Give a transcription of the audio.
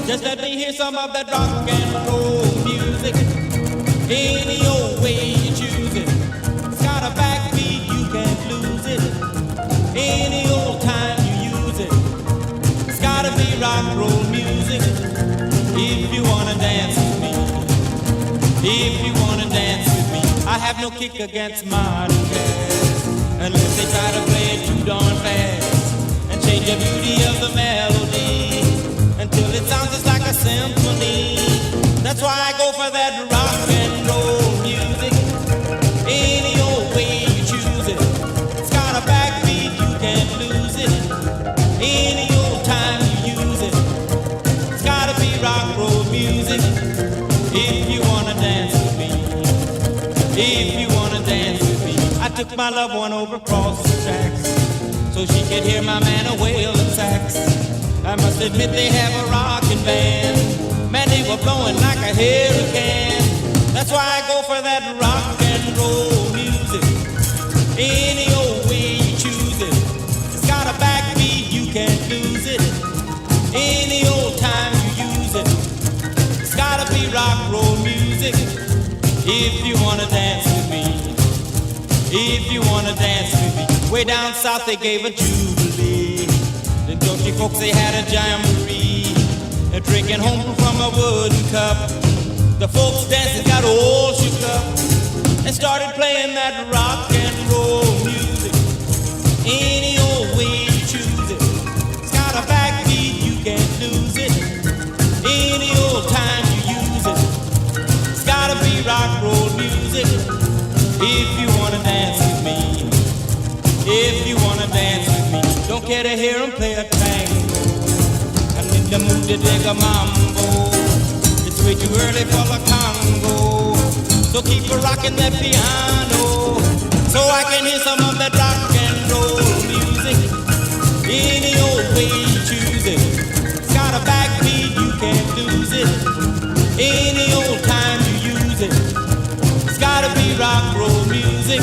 Just let me hear some of that rock and roll music. Any old way you choose it. It's got a backbeat, you can't lose it. Any old time you use it. It's gotta be rock and roll music. If you wanna dance with me. If you wanna dance with me. I have no kick against modern jazz, unless they try to play it too darn fast and change the beauty of the melody until it sounds just like a symphony. That's why I go for that rock and roll music. Any old way you choose it. It's got a backbeat, you can't lose it. Any old time you use it. It's gotta be rock and roll music. If you wanna dance with me. If you wanna dance with me. I took my loved one over across the tracks so she could hear my man a wailin' sax. I must admit they have a rockin' band. Man, they were blowing like a hurricane. That's why I go for that rock and roll music. Any old way you choose it. It's got a backbeat, you can't lose it. Any old time you use it. It's gotta be rock and roll music. If you wanna dance with me. If you wanna dance with me. Way down south they gave a jubilee. The Dutchy folks, they had a jamboree. They're drinking home from a wooden cup. The folks dancing got all shook up and started playing that rock and roll music. Any old way you choose it. It's got a backbeat, you can't lose it. Any old time you use it. It's gotta be rock and roll music. If you wanna dance with me. If you wanna dance with me. Don't care to hear them play a tango. I'm in the mood to dig a mambo. It's way too early for the Congo. So keep a rockin' that piano, so I can hear some of that rock and roll music. Any old way you choose it. It's got a backbeat, you can't lose it. Any old time you use it. It's gotta be rock and roll music.